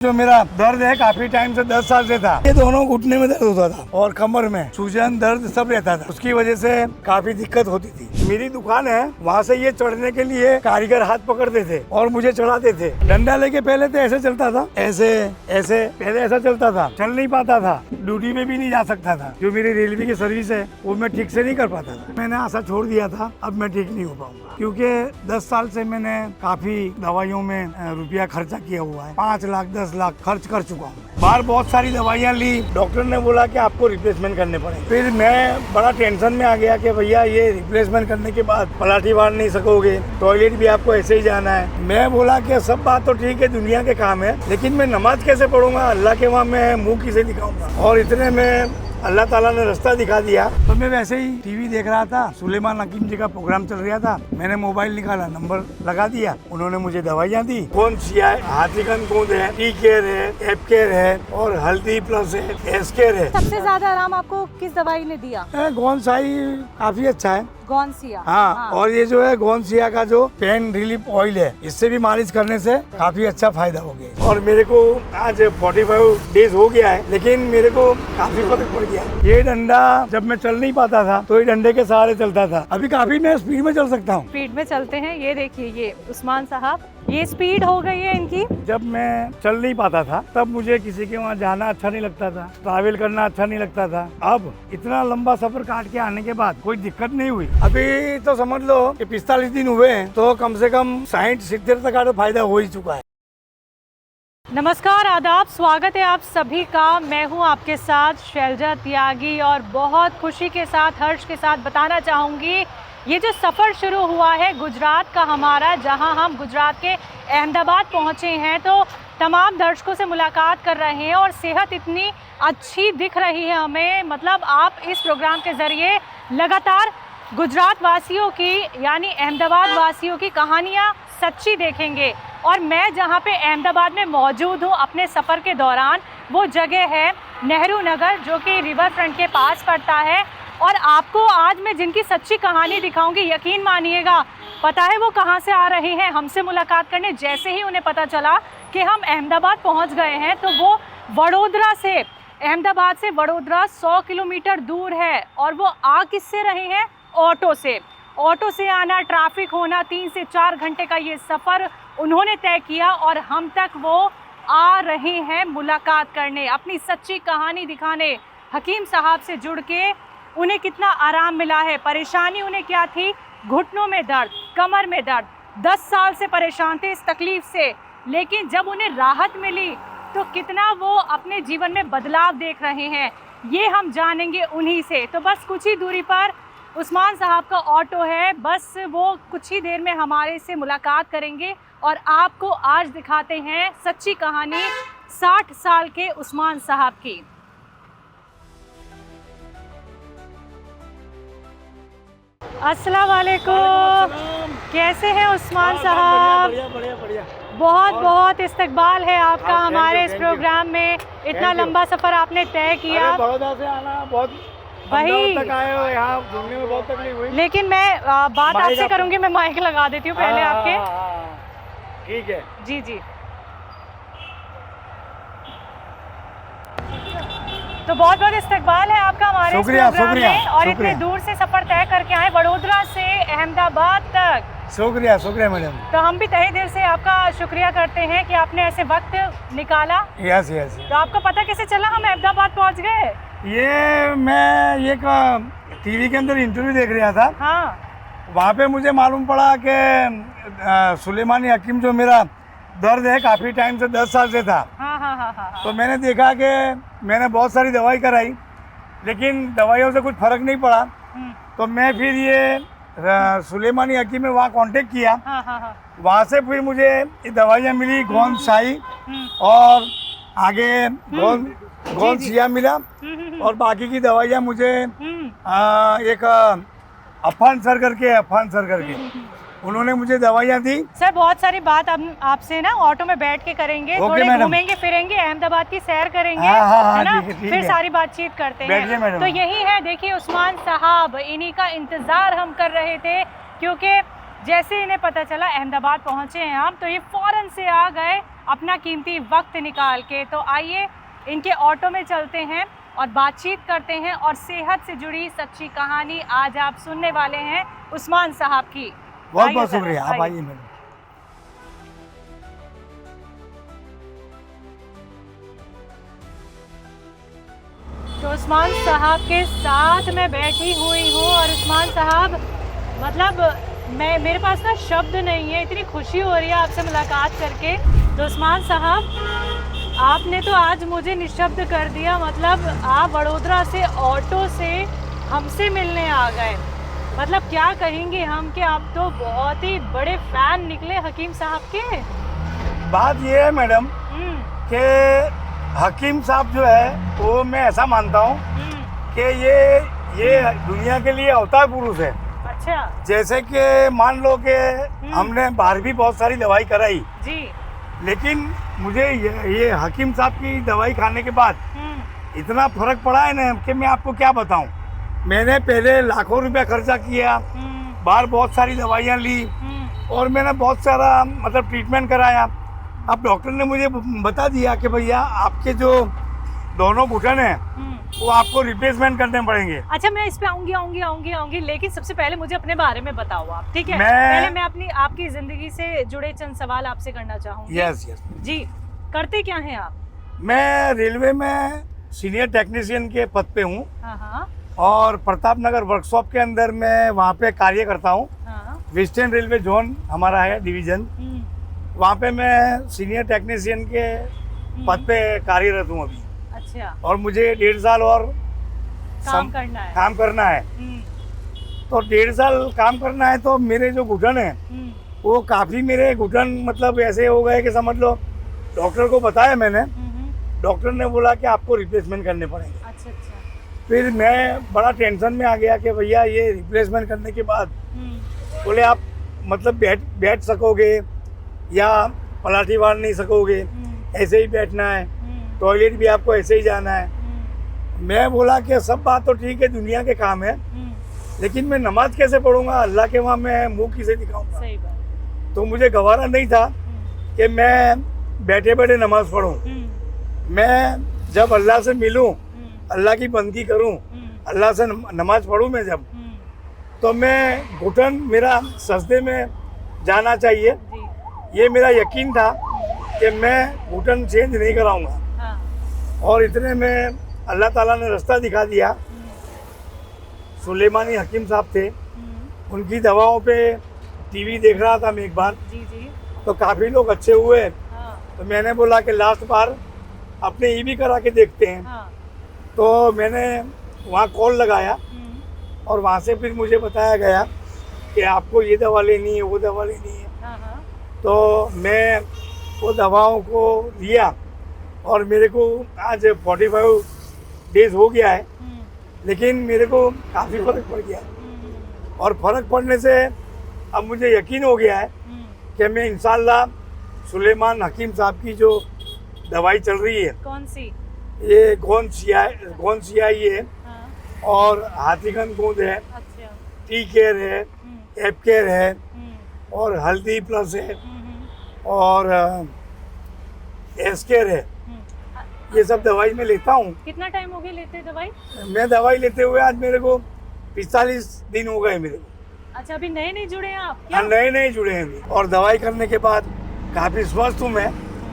जो मेरा दर्द है काफी टाइम से 10 साल से था। ये दोनों घुटने में दर्द होता था और कमर में सूजन दर्द सब रहता था। उसकी वजह से काफी दिक्कत होती थी। मेरी दुकान है, वहाँ से ये चढ़ने के लिए कारीगर हाथ पकड़ते थे और मुझे चढ़ाते थे। डंडा लेके पहले तो ऐसे चलता था, ऐसे ऐसे पहले ऐसा चलता था, चल नहीं पाता था, ड्यूटी में भी नहीं जा सकता था। जो मेरी रेलवे की सर्विस है वो मैं ठीक से नहीं कर पाता था। मैंने आशा छोड़ दिया था, अब मैं ठीक नहीं हो पाऊंगा क्योंकि 10 साल से मैंने काफी दवाइयों में रुपया खर्चा किया हुआ है। 5 लाख 10 लाख खर्च कर चुका हूँ। बाहर बहुत सारी दवाइयाँ ली, डॉक्टर ने बोला कि आपको रिप्लेसमेंट करने पड़ेंगे। फिर मैं बड़ा टेंशन में आ गया कि भैया ये रिप्लेसमेंट करने के बाद पलाठी बांध नहीं सकोगे, टॉयलेट भी आपको ऐसे ही जाना है। मैं बोला कि सब बात तो ठीक है, दुनिया के काम है, लेकिन मैं नमाज कैसे पढ़ूंगा, अल्लाह के वहाँ मैं मुँह किसे दिखाऊंगा। और इतने में अल्लाह ताला ने रास्ता दिखा दिया। तो मैं वैसे ही टीवी देख रहा था, सुलेमान हकीम जी का प्रोग्राम चल रहा था। मैंने मोबाइल निकाला, नंबर लगा दिया, उन्होंने मुझे दवाइयाँ दी। कौन सी है, हाथीकन कूद है, टी केयर है, एप केयर है और हल्दी प्लस है, एस केयर है। सबसे ज्यादा आराम आपको किस दवाई ने दिया? गोनसाई काफी अच्छा है। गोनसिया। हाँ, और ये जो है गोनसिया का जो पेन रिलीफ ऑयल है, इससे भी मालिश करने से काफी अच्छा फायदा हो गया। और मेरे को आज 45 डेज हो गया है, लेकिन मेरे को काफी फर्क पड़ गया। ये डंडा जब मैं चल नहीं पाता था तो ये डंडे के सहारे चलता था, अभी काफी मैं स्पीड में चल सकता हूँ। स्पीड में चलते हैं। ये देखिए, ये उस्मान साहब, ये स्पीड हो गई है इनकी। जब मैं चल नहीं पाता था तब मुझे किसी के वहाँ जाना अच्छा नहीं लगता था, ट्रैवल करना अच्छा नहीं लगता था। अब इतना लंबा सफर काट के आने के बाद कोई दिक्कत नहीं हुई। अभी तो समझ लो कि 45 दिन हुए हैं, तो कम से कम 60-70 तक का तो फायदा हो ही चुका है। नमस्कार, आदाब, स्वागत है आप सभी का। मैं हूं आपके साथ शैलजा त्यागी और बहुत खुशी के साथ, हर्ष के साथ बताना चाहूँगी, ये जो सफ़र शुरू हुआ है गुजरात का हमारा, जहां हम गुजरात के अहमदाबाद पहुंचे हैं, तो तमाम दर्शकों से मुलाकात कर रहे हैं और सेहत इतनी अच्छी दिख रही है हमें। मतलब आप इस प्रोग्राम के ज़रिए लगातार गुजरात वासियों की यानी अहमदाबाद वासियों की कहानियाँ सच्ची देखेंगे। और मैं जहाँ पे अहमदाबाद में मौजूद हूँ अपने सफ़र के दौरान, वो जगह है नेहरू नगर, जो कि रिवर फ्रंट के पास पड़ता है। और आपको आज मैं जिनकी सच्ची कहानी दिखाऊंगी, यकीन मानिएगा, पता है वो कहाँ से आ रही हैं हमसे मुलाकात करने। जैसे ही उन्हें पता चला कि हम अहमदाबाद पहुँच गए हैं, तो वो वडोदरा से, अहमदाबाद से वडोदरा 100 किलोमीटर दूर है, और वो आ किससे रहे हैं? ऑटो से। ऑटो से आना, ट्रैफिक होना, 3 से 4 घंटे का ये सफ़र उन्होंने तय किया और हम तक वो आ रहे हैं मुलाकात करने, अपनी सच्ची कहानी दिखाने। हकीम साहब से जुड़ के उन्हें कितना आराम मिला है, परेशानी उन्हें क्या थी, घुटनों में दर्द, कमर में दर्द, 10 साल से परेशान थे इस तकलीफ़ से, लेकिन जब उन्हें राहत मिली तो कितना वो अपने जीवन में बदलाव देख रहे हैं, ये हम जानेंगे उन्हीं से। तो बस कुछ ही दूरी पर उस्मान साहब का ऑटो है, बस वो कुछ ही देर में हमारे से मुलाकात करेंगे और आपको आज दिखाते हैं सच्ची कहानी 60 साल के उस्मान साहब की। अस्सलाम वालेकुम, कैसे हैं उस्मान साहब? बढ़िया बढ़िया बढ़िया। बहुत बहुत इस्तकबाल है आपका हमारे इस प्रोग्राम में। इतना लंबा सफ़र आपने तय किया। बड़ौदा से आना बहुत, वही तक आए हो, यहाँ घूमने में बहुत तकलीफ हुई। लेकिन मैं बात आपसे करूंगी, मैं माइक लगा देती हूँ पहले आपके। ठीक है जी जी। तो बहुत बहुत इस्तकबाल है आपका हमारे इस प्रोग्राम में, और इतने दूर से सफर तय करके आए वडोदरा से अहमदाबाद तक। शुक्रिया शुक्रिया मैडम। तो हम भी तहे दिल से आपका शुक्रिया करते हैं कि आपने ऐसे वक्त निकाला। Yes yes. तो आपको पता कैसे चला हम अहमदाबाद पहुंच गए? मैं एक टीवी के अंदर इंटरव्यू देख रहा था। हाँ। वहाँ पे मुझे मालूम पड़ा कि सुलेमानी हकीम जो मेरा दर्द है काफ़ी टाइम से 10 साल से था। हाँ हाँ हाँ हाँ। तो मैंने देखा कि मैंने बहुत सारी दवाई कराई, लेकिन दवाइयों से कुछ फ़र्क नहीं पड़ा। तो मैं फिर ये सुलेमानी हकीम में वहाँ कांटेक्ट किया। हाँ हाँ हाँ। वहाँ से फिर मुझे ये दवाइयाँ मिली, गोनसाई और आगे गोनसिया मिला, और बाकी की दवाइयाँ मुझे एक अफान सर करके उन्होंने मुझे दवाइयाँ दी। सर, बहुत सारी बात हम आपसे ना ऑटो में बैठ के करेंगे, थोड़े घूमेंगे फिरेंगे, अहमदाबाद की सैर करेंगे, है ना? फिर सारी बातचीत करते हैं। तो यही है, देखिए उस्मान साहब, इन्हीं का इंतजार हम कर रहे थे, क्योंकि जैसे इन्हें पता चला अहमदाबाद पहुंचे हैं हम, तो ये फौरन से आ गए अपना कीमती वक्त निकाल के। तो आइए इनके ऑटो में चलते हैं और बातचीत करते हैं, और सेहत से जुड़ी सच्ची कहानी आज आप सुनने वाले हैं उस्मान साहब की। बहुत बहुत शुक्रिया, आप आइए मैडम। तो उस्मान साहब के साथ मैं बैठी हुई हूँ, और उस्मान साहब मतलब मेरे पास ना शब्द नहीं है, इतनी खुशी हो रही है आपसे मुलाकात करके। तो उस्मान साहब, आपने तो आज मुझे निशब्द कर दिया। मतलब आप वडोदरा से ऑटो से हमसे मिलने आ गए। मतलब क्या कहेंगे हम कि आप तो बहुत ही बड़े फैन निकले हकीम साहब के। बात ये है मैडम कि हकीम साहब जो है वो मैं ऐसा मानता हूँ कि ये दुनिया के लिए अवतार पुरुष है। अच्छा। जैसे कि मान लो कि हमने बाहर भी बहुत सारी दवाई कराई जी, लेकिन मुझे ये हकीम साहब की दवाई खाने के बाद इतना फर्क पड़ा है ना कि मैं आपको क्या बताऊं। मैंने पहले लाखों रुपया खर्चा किया, बाहर बहुत सारी दवाइयाँ ली, और मैंने बहुत सारा मतलब ट्रीटमेंट कराया। अब डॉक्टर ने मुझे बता दिया कि भैया आपके जो दोनों घुटन हैं वो आपको रिप्लेसमेंट करने पड़ेंगे। अच्छा, मैं इस पे आऊंगी, लेकिन सबसे पहले मुझे अपने बारे में बताओ आप, ठीक है? पहले मैं आपकी जिंदगी से जुड़े चंद सवाल आपसे करना चाहूंगी। यस जी, करते क्या हैं आप? मैं रेलवे में सीनियर टेक्नीशियन के पद पे हूँ। हाँ। और प्रताप नगर वर्कशॉप के अंदर मैं वहाँ पे कार्य करता हूँ। हाँ। वेस्टर्न रेलवे जोन हमारा है डिवीजन, वहाँ पे मैं सीनियर टेक्नीशियन के पद पे कार्यरत हूँ अभी। अच्छा। और मुझे 1.5 साल और काम करना है। तो 1.5 साल काम करना है। तो मेरे जो घुटन है वो काफ़ी मेरे घुटन मतलब ऐसे हो गए कि समझ लो, डॉक्टर को बताया मैंने, डॉक्टर ने बोला कि आपको रिप्लेसमेंट करने पड़ेंगे। अच्छा। फिर मैं बड़ा टेंशन में आ गया कि भैया ये रिप्लेसमेंट करने के बाद बोले आप मतलब बैठ सकोगे या पलाठी मार नहीं सकोगे, ऐसे ही बैठना है, टॉयलेट भी आपको ऐसे ही जाना है। मैं बोला कि सब बात तो ठीक है, दुनिया के काम है, लेकिन मैं नमाज कैसे पढ़ूंगा, अल्लाह के वहाँ मैं मुंह किसे दिखाऊंगा। सही बात। तो मुझे गवारा नहीं था कि मैं बैठे बैठे नमाज पढ़ूं। मैं जब अल्लाह से मिलूं, अल्लाह की बंदगी करूं, अल्लाह से नमाज पढ़ूं मैं जब, तो मैं घुटन मेरा सजदे में जाना चाहिए। ये मेरा यकीन था कि मैं घुटन चेंज नहीं कराऊंगा। और इतने में अल्लाह ताला ने रास्ता दिखा दिया। सुलेमानी हकीम साहब थे, उनकी दवाओं पे टीवी देख रहा था मैं एक बार। तो काफ़ी लोग अच्छे हुए। तो मैंने बोला कि लास्ट बार अपने ये भी करा के देखते हैं। तो मैंने वहाँ कॉल लगाया और वहाँ से फिर मुझे बताया गया कि आपको ये दवा लेनी है, वो दवा लेनी है। तो मैं वो दवाओं को लिया और मेरे को आज 45 डेज हो गया है, लेकिन मेरे को काफ़ी फर्क पड़ गया। और फर्क पड़ने से अब मुझे यकीन हो गया है कि मैं इंशाल्लाह सुलेमान हकीम साहब की जो दवाई चल रही है, कौन सी? ये गोंद सियाई है, और हाथीगंध गोंद है, अच्छा। टी केयर है, एप केयर है, और हल्दी प्लस है, और एस केयर है। ये सब दवाई मैं लेता हूँ। कितना टाइम हो गया लेते दवाई? मैं दवाई लेते हुए आज मेरे को 45 दिन हो गए मेरे को। अच्छा, अभी नए जुड़े हैं आप? हाँ, नए जुड़े हैं अभी। और दवाई करने के बाद काफ़ी स्वस्थ हूँ मैं।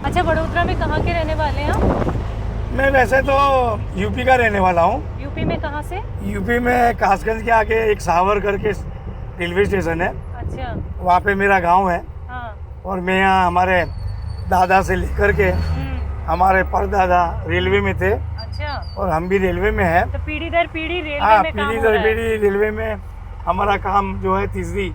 अच्छा, वडोदरा में कहाँ के रहने वाले हैं आप? मैं वैसे तो यूपी का रहने वाला हूँ। यूपी में कहाँ से? यूपी में कासगंज के आगे एक सावर करके रेलवे स्टेशन है। अच्छा। वहाँ पे मेरा गांव है। हाँ। और मैं यहाँ हमारे दादा से लेकर के हमारे परदादा रेलवे में थे। अच्छा। और हम भी रेलवे में हैं। तो पीढ़ी दर पीढ़ी रेलवे हाँ, में काम पीढ़ी हो दर रहा है। पीढ़ी रेलवे में हमारा काम जो है, तीसरी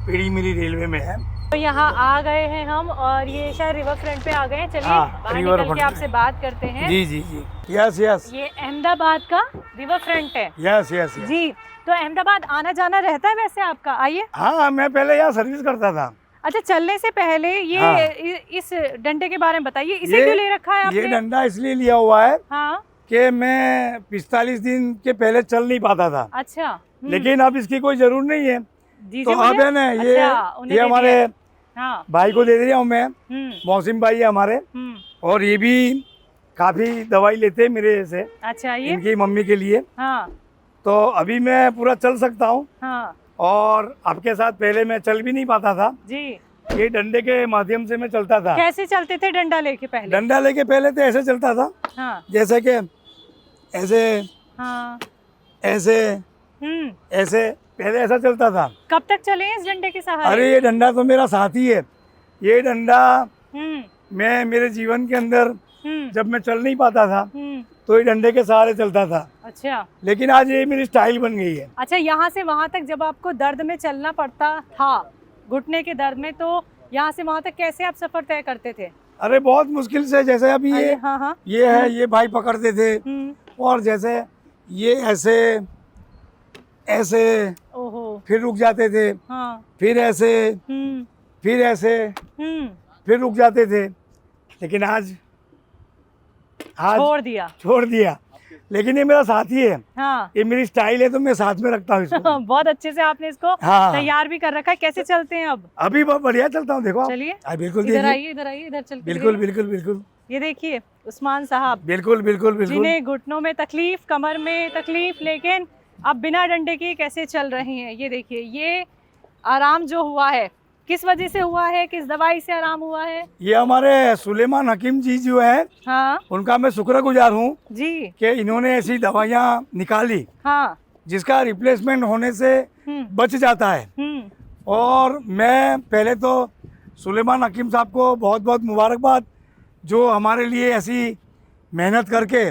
पीढ़ी मेरी रेलवे में है। तो यहाँ आ गए हैं हम, और ये शायद रिवर फ्रंट पे आ गए हैं। चलिए बाहर निकल के आपसे बात करते हैं। जी। यस। ये अहमदाबाद का रिवर फ्रंट है। यस। जी, तो अहमदाबाद आना जाना रहता है वैसे आपका? आइए। हाँ, मैं पहले यहाँ सर्विस करता था। अच्छा, चलने से पहले ये हाँ। इस डंडे के बारे में बताइए, इसे क्यों ले रखा है आपने? ये डंडा इसलिए लिया हुआ है हाँ। कि मैं 45 दिन के पहले चल नहीं पाता था। अच्छा। लेकिन अब इसकी कोई जरूरत नहीं है। दीजिए तो अब मुझे। है ना अच्छा, उन्हें ये दे हमारे दिए। हाँ। भाई को दे दिया हूँ मैं, हम्म। मौसिम भाई है हमारे, हम्म। और ये भी काफ़ी दवाई लेते हैं मेरे से, अच्छा, ये। इनकी मम्मी के लिए। हाँ। तो अभी मैं पूरा चल सकता हूँ, हाँ और आपके साथ पहले मैं चल भी नहीं पाता था, जी। ये डंडे के माध्यम से मैं चलता था। कैसे चलते थे डंडा लेके पहले? डंडा लेके पहले तो ऐसे चलता था, हाँ। जैसे कि ऐसे हाँ। ऐसे हम्म। ऐसे, पहले ऐसा चलता था। कब तक चले इस डंडे के सहारे? अरे ये डंडा तो मेरा साथी है, ये डंडा हम्म। मैं मेरे जीवन के अंदर हम्म। जब मैं चल नहीं पाता था हम्म। तो ये डंडे के सहारे चलता था, अच्छा। लेकिन आज ये मेरी स्टाइल बन गई है। अच्छा, यहाँ से वहाँ तक जब आपको दर्द में चलना पड़ता था, घुटने के दर्द में, तो यहाँ से वहाँ तक कैसे आप सफर तय करते थे? अरे बहुत मुश्किल से, जैसे अभी ये हाँ हाँ। ये है, ये भाई पकड़ते थे, और जैसे ये ऐसे ऐसे, ओहो। फिर रुक जाते थे, हाँ। फिर ऐसे, फिर ऐसे, फिर रुक जाते थे, लेकिन आज छोड़ दिया। लेकिन ये मेरा साथी है, हाँ। ये मेरी स्टाइल है, तो मैं साथ में रखता हूँ इसको। बहुत अच्छे से आपने इसको हाँ। तैयार भी कर रखा है। कैसे चलते हैं अब? अभी बहुत बढ़िया चलता हूँ, देखो आप। चलिए बिल्कुल, इधर आइए, इधर आइए, इधर चल के बिल्कुल दिखाइए। बिल्कुल बिल्कुल। ये देखिए उस्मान साहब, बिल्कुल बिल्कुल बिल्कुल। जिन्हें घुटनों में तकलीफ, कमर में तकलीफ, लेकिन अब बिना डंडे के कैसे चल रही हैं। ये देखिए, ये आराम जो हुआ है किस वजह से हुआ है, किस दवाई से आराम हुआ है? ये हमारे सुलेमान हकीम जी जो है, हाँ उनका मैं शुक्रगुजार हूँ जी, कि इन्होंने ऐसी दवाइयाँ निकाली हाँ। जिसका रिप्लेसमेंट होने से बच जाता है। और मैं पहले तो सुलेमान हकीम साहब को बहुत बहुत मुबारकबाद, जो हमारे लिए ऐसी मेहनत करके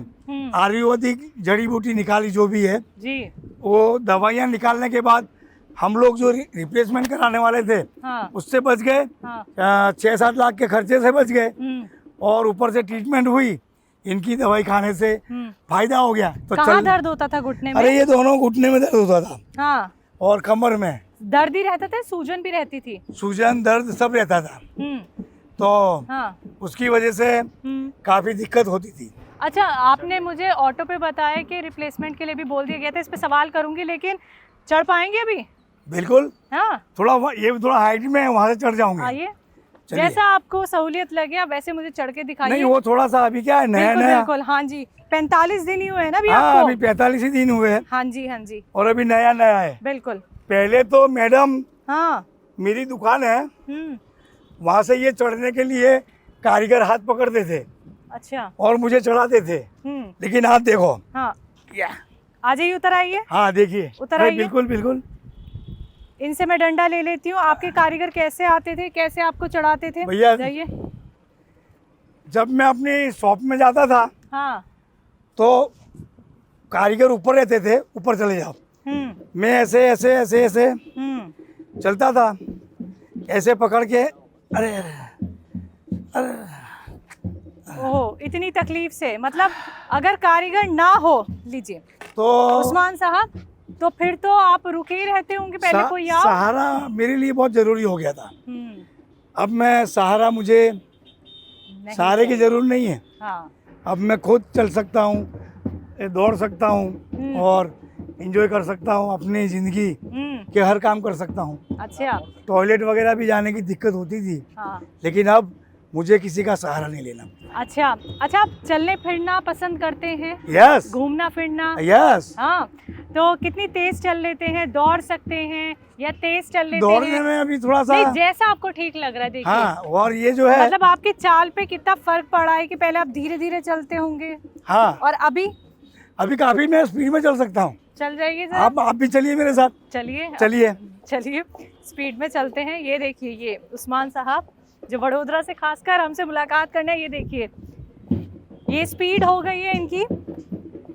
आयुर्वेदिक जड़ी बूटी निकाली जो भी है जी। वो दवाइयाँ निकालने के बाद हम लोग जो रिप्लेसमेंट कराने वाले थे, हाँ। उससे बच गए। हाँ। 6-7 लाख के खर्चे से बच गए, और ऊपर से ट्रीटमेंट हुई, इनकी दवाई खाने से फायदा हो गया। तो कहाँ दर्द होता था घुटने में? अरे ये दोनों घुटने में दर्द होता था, हाँ। और कमर में दर्द ही रहता था, सूजन भी रहती थी? सूजन, दर्द सब रहता था। तो हाँ। उसकी वजह से काफी दिक्कत होती थी। अच्छा, आपने मुझे ऑटो पे बताया कि रिप्लेसमेंट के लिए भी बोल दिया गया था, इस पे सवाल करूंगी, लेकिन चढ़ पाएंगे अभी? बिल्कुल। हाँ। ये थोड़ा हाइट में है, वहाँ से चढ़ जाऊंगे। आइए, जैसा आपको सहूलियत लगे आप वैसे मुझे चढ़ के दिखाइए। नहीं, वो थोड़ा सा अभी क्या है, नया बिल्कुल नया। बिल्कुल, हाँ जी। 45 दिन ही हुए हैं ना अभी हाँ, आपको? अभी 45 ही दिन हुए हैं। हाँ जी, हाँ जी। और अभी नया नया है। बिल्कुल। पहले तो मैडम, हाँ। मेरी दुकान है, वहाँ से ये चढ़ने के लिए कारीगर हाथ पकड़ते थे। अच्छा। और मुझे चढ़ाते थे। लेकिन आप देखो। हाँ। आ जाइए, उतर आइए। हाँ देखिए, उतर आइए। बिल्कुल बिल्कुल। इनसे मैं डंडा ले लेती हूँ। आपके कारीगर कैसे आते थे, कैसे आपको चढ़ाते थे? भैया, जाइए। जब मैं अपनी शॉप में जाता था, हाँ, तो कारीगर ऊपर रहते थे, ऊपर चले जाओ। मैं ऐसे ऐसे ऐसे ऐसे चलता था, ऐसे पकड़ के। अरे अरे, ओह, इतनी तकलीफ से, मतलब अगर कारीगर ना हो, लीजिए तो उस्मान साहब, तो फिर तो आप रुके ही रहते होंगे पहले कोई आओ? सहारा मेरे लिए बहुत जरूरी हो गया था। अब मैं सहारा, मुझे सहारे की जरूरत नहीं है। हाँ। अब मैं खुद चल सकता हूँ, दौड़ सकता हूँ, और एंजॉय कर सकता हूँ अपनी ज़िंदगी के हर काम कर सकता हूँ। अच्छा। टॉयलेट वगैरह भी जाने की दिक्कत होती थी। हाँ। लेकिन अब मुझे किसी का सहारा नहीं लेना। अच्छा अच्छा, आप चलने फिरना पसंद करते हैं? यस। घूमना फिरना? यस। हाँ। तो कितनी तेज चल लेते हैं? दौड़ सकते हैं या तेज चल लेते हैं? दौड़ने में अभी थोड़ा सा, नहीं, जैसा आपको ठीक लग रहा है। देखिए, हाँ, और ये जो है, मतलब आपकी चाल पे कितना फर्क पड़ा है कि पहले आप धीरे धीरे चलते होंगे, हाँ, और अभी काफी मैं स्पीड में चल सकता हूँ। चल जाइए सर। आप भी चलिए मेरे साथ। चलिए चलिए चलिए, स्पीड में चलते हैं। ये देखिए, ये उस्मान साहब जो वडोदरा से खासकर हमसे मुलाकात करने, ये देखिए, ये स्पीड हो गई है इनकी।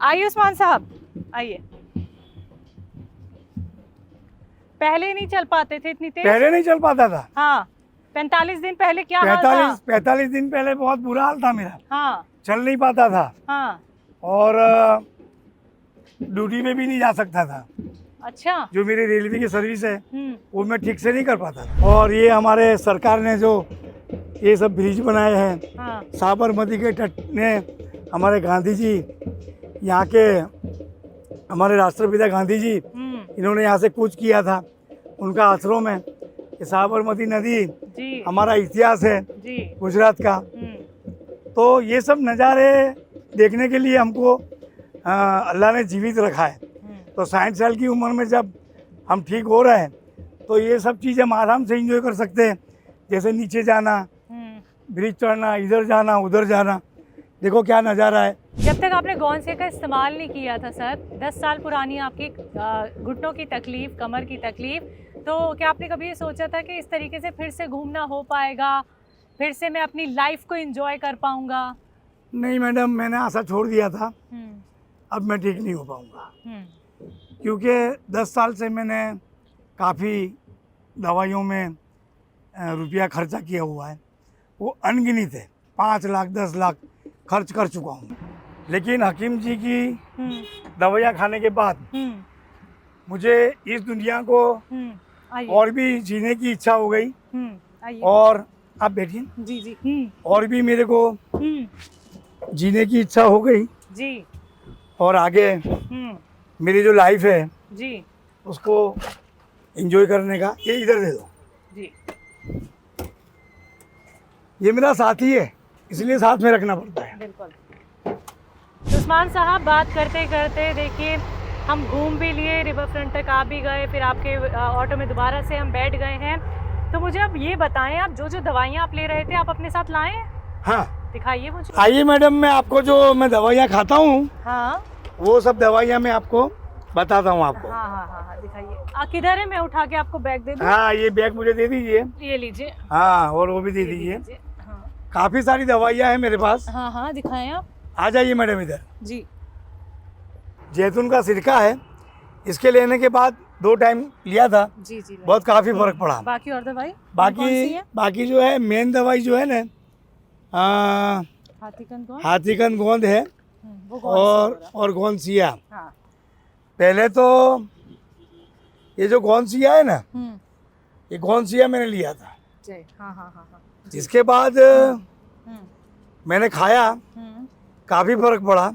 आइए उस्मान साहब, आइए। पहले नहीं चल पाते थे इतनी तेज? पहले नहीं चल पाता था। हाँ। 45 दिन पहले क्या हाल था? 45 दिन पहले बहुत बुरा हाल था मेरा। हाँ। चल नहीं पाता था। हाँ। और ड्यूटी में भी नहीं जा सकता था। अच्छा। जो मेरी रेलवे की सर्विस है वो मैं ठीक से नहीं कर पाता था। और ये हमारे सरकार ने जो ये सब ब्रिज बनाए हैं, हाँ। साबरमती के तट ने, हमारे गांधी जी, यहाँ के हमारे राष्ट्रपिता गांधी जी, इन्होंने यहाँ से कूच किया था, उनका आश्रम है। ये साबरमती नदी जी हमारा इतिहास है जी। गुजरात का। तो ये सब नज़ारे देखने के लिए हमको अल्लाह ने जीवित रखा है। तो 60 साल की उम्र में जब हम ठीक हो रहे हैं तो ये सब चीज़ हम आराम से एंजॉय कर सकते हैं। जैसे नीचे जाना, ब्रिज चढ़ना, इधर जाना, उधर जाना, देखो क्या नज़ारा है। जब तक आपने गोंदसे का इस्तेमाल नहीं किया था सर, 10 साल पुरानी आपकी घुटनों की तकलीफ, कमर की तकलीफ, तो क्या आपने कभी ये सोचा था कि इस तरीके से फिर से घूमना हो पाएगा, फिर से मैं अपनी लाइफ को एंजॉय कर पाऊंगा? नहीं मैडम, मैंने आशा छोड़ दिया था। अब मैं ठीक नहीं हो पाऊंगा, क्योंकि 10 साल से मैंने काफ़ी दवाइयों में रुपया खर्चा किया हुआ है। वो अनगिनत है, 5 लाख 10 लाख खर्च कर चुका हूँ। लेकिन हकीम जी की दवाइयाँ खाने के बाद मुझे इस दुनिया को और भी जीने की इच्छा हो गई। और आप बैठिए जी जी। और भी मेरे को जीने की इच्छा हो गई जी। और आगे मेरी जो लाइफ है जी उसको एंजॉय करने का। ये इधर दे दो जी। ये मेरा साथी है, इसलिए साथ में रखना पड़ता है। बिल्कुल। तो उस्मान साहब, बात करते करते देखिए हम घूम भी लिए, रिवर फ्रंट तक आ भी गए, फिर आपके ऑटो में दोबारा से हम बैठ गए हैं। तो मुझे अब ये बताएं, आप जो जो दवाइयाँ आप ले रहे थे आप अपने साथ लाए हैं? हाँ, दिखाइए मुझे। आइए मैडम, मैं आपको जो मैं दवाइयाँ खाता हूँ हाँ वो सब दवाइयाँ मैं आपको बताता हूँ आपको। हाँ हाँ हाँ हाँ, दिखाइए। किधर है? मैं उठा के आपको बैग दे दूँ? हाँ, ये बैग मुझे दे दीजिए। ये लीजिए। हाँ, और वो भी दे दीजिए। हाँ काफ़ी सारी दवाइयाँ हैं मेरे पास। हाँ हाँ, दिखाएं आप। आ जाइए मैडम इधर। जी। जैतून का सिरका है, इसके लेने के बाद 2 टाइम लिया था, जी जी। बहुत काफ़ी फर्क पड़ा। बाकी और दवाई? कौन सी है? बाकी जो है मेन दवाई जो है ना, हाथीकंद गोंद है वो कौन और गोंसिया। हाँ। पहले तो ये जो गोंसिया है ना, ये गोंसिया मैंने लिया था। हाँ हाँ हाँ हाँ। इसके बाद मैंने खाया, काफ़ी फर्क पड़ा।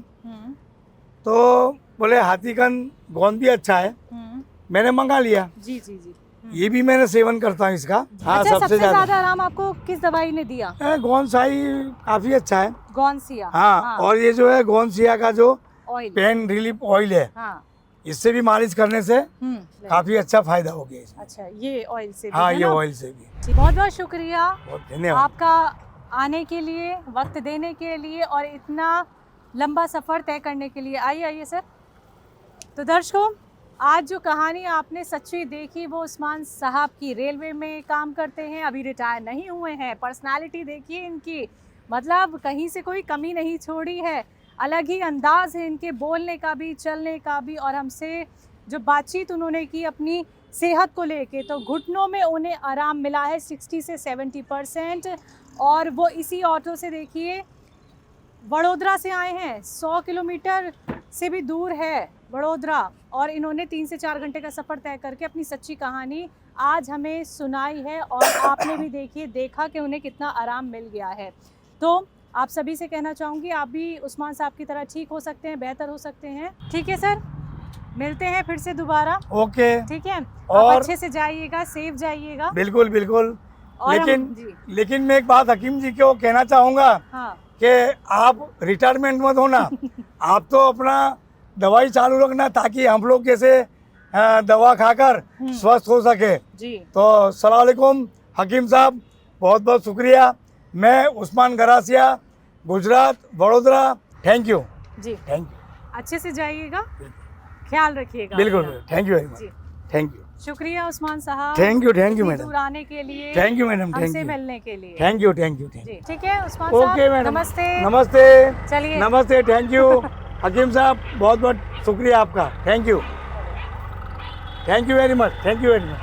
तो बोले हाथीकंद गोंद भी अच्छा है, मैंने मंगा लिया। जी जी जी। ये भी मैंने सेवन करता हूँ इसका। हाँ, अच्छा, सबसे ज्यादा आराम आपको किस दवाई ने दिया? गोंसाई काफी अच्छा है। गोंसिया। हाँ, और ये जो है गोंसिया का जो ऑयल, पेन रिलीफ ऑयल है, हाँ, इससे भी मालिश करने से काफी अच्छा फायदा हो गया इसमें। अच्छा, ये ऑयल से भी? हाँ, ये ऑयल से भी। बहुत बहुत शुक्रिया, बहुत धन्यवाद आपका आने के लिए, वक्त देने के लिए और इतना लंबा सफर तय करने के लिए। आइए आइए सर। तो दर्शकों, आज जो कहानी आपने सच्ची देखी वो उस्मान साहब की। रेलवे में काम करते हैं, अभी रिटायर नहीं हुए हैं। पर्सनालिटी देखिए इनकी, मतलब कहीं से कोई कमी नहीं छोड़ी है। अलग ही अंदाज है इनके बोलने का भी, चलने का भी। और हमसे जो बातचीत उन्होंने की अपनी सेहत को लेके, तो घुटनों में उन्हें आराम मिला है 60 से 70%। और वो इसी ऑटो से देखिए वडोदरा से आए हैं, 100 किलोमीटर से भी दूर है वडोदरा, और इन्होंने 3 से 4 घंटे का सफ़र तय करके अपनी सच्ची कहानी आज हमें सुनाई है। और आपने भी देखा कि उन्हें कितना आराम मिल गया है। तो आप सभी से कहना चाहूँगी, आप भी उस्मान साहब की तरह ठीक हो सकते हैं, बेहतर हो सकते हैं। ठीक है सर, मिलते हैं फिर से दोबारा। ओके, ठीक है। और अच्छे से जाइएगा, सेफ जाइएगा। बिल्कुल बिल्कुल। और लेकिन मैं एक बात हकीम जी को कहना चाहूँगा, हाँ, कि आप रिटायरमेंट मत होना। आप तो अपना दवाई चालू रखना, ताकि हम लोग जैसे दवा खाकर स्वस्थ हो सके जी। तो अस्सलाम वालेकुम हकीम साहब, बहुत बहुत शुक्रिया। मैं उस्मान गरासिया, गुजरात, वडोदरा। थैंक यू जी। Thank you. अच्छे से जाइएगा, ख्याल रखिएगा। बिल्कुल, thank you very much. Thank you, शुक्रिया उस्मान साहब। थैंक यू मैडम, दूर आने के लिए। थैंक यू मैडम, हमसे मिलने के लिए। Thank you. ठीक है उस्मान ओके साहब, मैडम, नमस्ते। नमस्ते, चलिए, नमस्ते, थैंक यू हकीम साहब, बहुत बहुत शुक्रिया आपका। Thank you very much, thank you very much.